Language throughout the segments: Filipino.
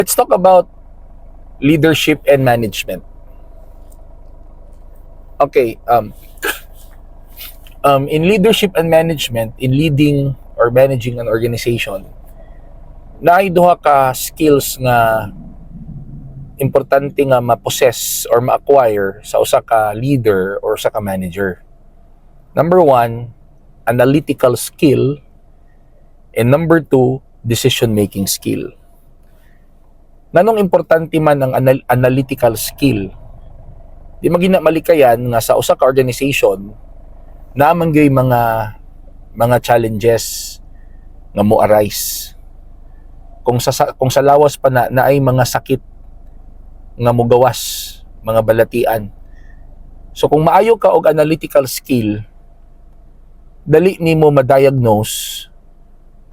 Let's talk about leadership and management. Okay, in leadership and management, in leading or managing an organization, naay duha ka skills nga importante nga ma-possess or ma-acquire sa usa ka leader or sa ka manager. Number one, analytical skill, and number two, decision-making skill. Nanong importante man ang analytical skill? Di magina malikayan nga sa usa ka organization naman gyud mga challenges nga mo arise. Kung sa lawas pa na ay mga sakit nga mogawas, mga balatian. So kung maayo ka og analytical skill, dali nimo ma-diagnose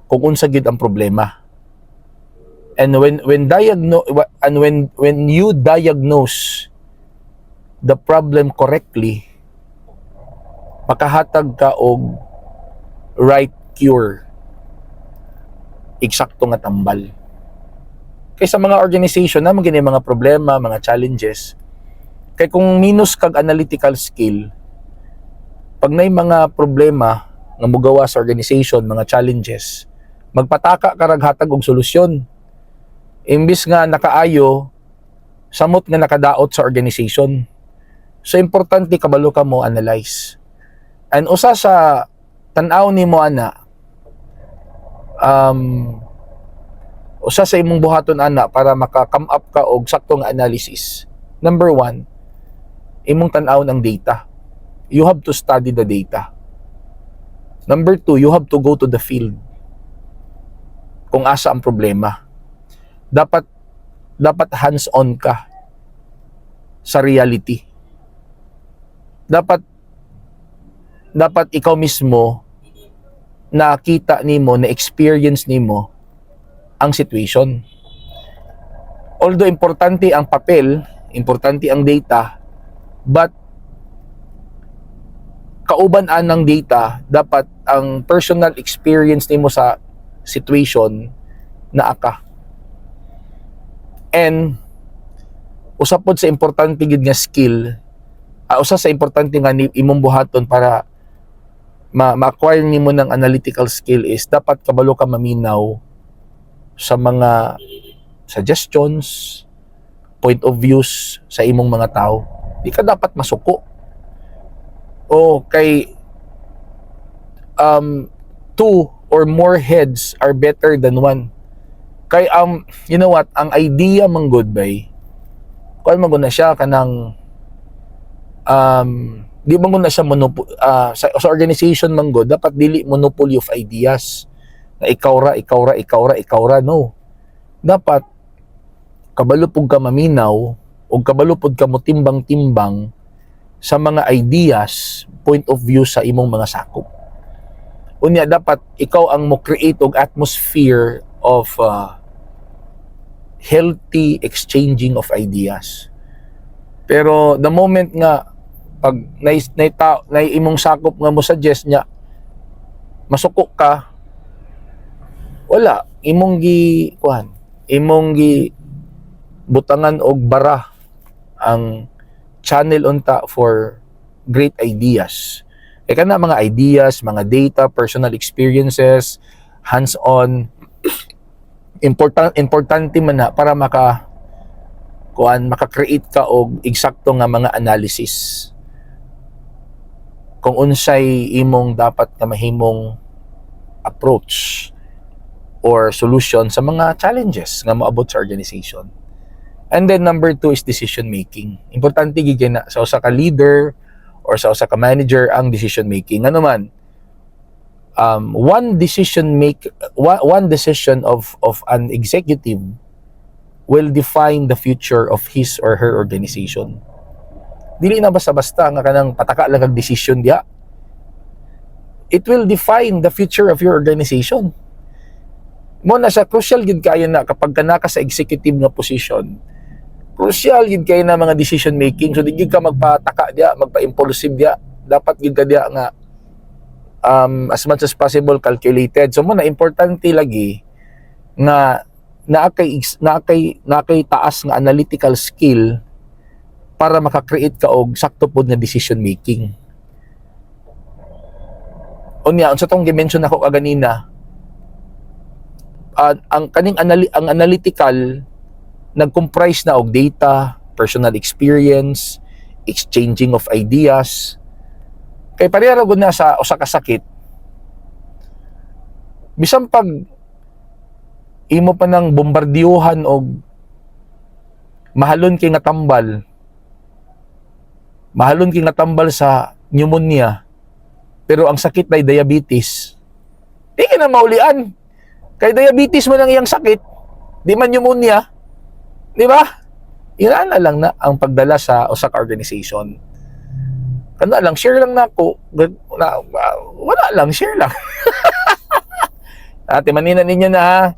kung unsa gid ang problema. And when you diagnose the problem correctly, makahatag ka og right cure, eksakto nga tambal. Kay sa mga organization na magini mga problema, mga challenges, kay kung minus kag analytical skill, pag nay mga problema nga mogawa sa organization, mga challenges, magpataka ka raghatag og solusyon. Imbis nga nakaayo, samot nga nakadaot sa organization. So importante kabalo ka mo analyze. And usa sa tan-aw nimo ana, usa sa imong buhaton ana para maka-come up ka og saktong analysis. Number one, imong tan-aw ang data. You have to study the data. Number two, you have to go to the field. Kung asa ang problema. Dapat hands-on ka sa reality. Dapat ikaw mismo nakita nimo, na experience nimo ang situation. Although importante ang papel, importante ang data, but kauban anang data, dapat ang personal experience nimo sa situation na aka. And usa pod sa importante gid nga skill, usa sa importante nga imong buhaton para ma-acquire nimo ng analytical skill is dapat kabalo ka maminaw sa mga suggestions, point of views sa imong mga tao. Di ka dapat masuko. O kay two or more heads are better than one. Kay you know what, ang idea mang good bay, kung man na siya kanang di man na siya sa organization man good, dapat dili monopoly of ideas na ikaw ra, no. Dapat kabalupod ka maminaw o kabalupod ka mo timbang-timbang sa mga ideas, point of view sa imong mga sakop. Unya dapat ikaw ang mo create og atmosphere of healthy exchanging of ideas. Pero the moment nga pag na imong sakop nga mo suggest niya, masuko ka, wala, imong gi butangan og bara ang channel unta for great ideas. E kana mga ideas, mga data, personal experiences, hands-on, importante man na para maka-create ka og eksakto nga mga analysis. Kung unsay imong dapat ka mahimong approach or solution sa mga challenges nga moabot sa organization. And then number two is decision making. Importante gid na sa usa ka leader or sa usa ka manager ang decision making. Ano man, one decision of an executive will define the future of his or her organization. Dili na basta-basta nga kanang pataka lang kag decision diha. It will define the future of your organization. Mo na sa crucial gid kayo na kapag ka sa executive nga position. Crucial gid kayo na mga decision making. So di gid ka magpataka diha, magpa-impulsive diha. Dapat gid ka diha nga as much as possible calculated. So mo na importante lagi nga naakay taas nga analytical skill para maka-create ka og sakto pod nga decision making. Unya unsa tong gi-mention ako kaganina, ang analytical nag-comprise na og data, personal experience, exchanging of ideas. Kay pareha gud na sa usa ka sakit. Bisan pag imo pa nang bombardiyuhan og mahalon kay nga tambal sa pneumonia, pero ang sakit ay diabetes, di ka na maulian. Kay diabetes mo lang iyang sakit, di man pneumonia, di ba? Yan na lang na ang pagdala sa usa ka organization. Kana lang, share lang na ako. Wala lang, share lang. Ate, manina ninyo na ha.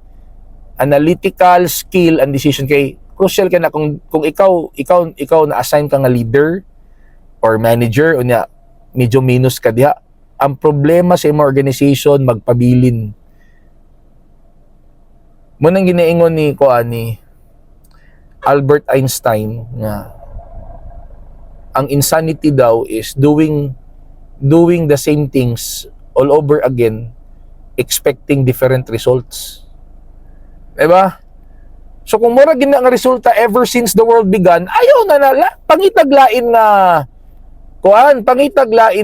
Analytical skill and decision kay crucial ka na kung ikaw na assign ka nga leader or manager unya medyo minus ka diha. Ang problema sa imong organization magpabilin. Mo nang ginaingon ni Albert Einstein nga ang insanity daw is doing the same things all over again expecting different results. Diba? So kung mura gina nga resulta ever since the world began, ayaw na pangitaglain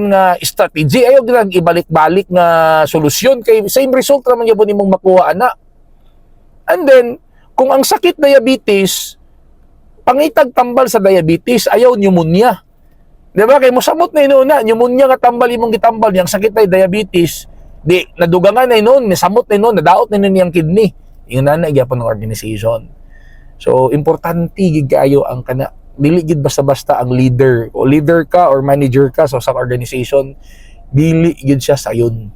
nga strategy, ayaw ginag ibalik-balik nga solusyon kay same result naman gyud nimong makuha ana. And then kung ang sakit diabetes, pangitag tambal sa diabetes, ayaw pneumonia. Diba? Kay mosamot na inuna, pneumonia nga tambal imong gitambal, yang sakit na diabetes, di nadugangan na inon, nasamot na inon, nadaot na inon yung kidney. Yung nana gyapon ng organization. So importante gid kaayo ang kana, dili gid basta-basta ang leader o leader ka or manager ka sa organization, dili gid siya sayon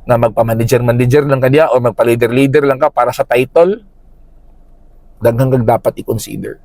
na magpa-manager lang ka diya o magpa-leader lang ka para sa title. Daghang dapat i-consider.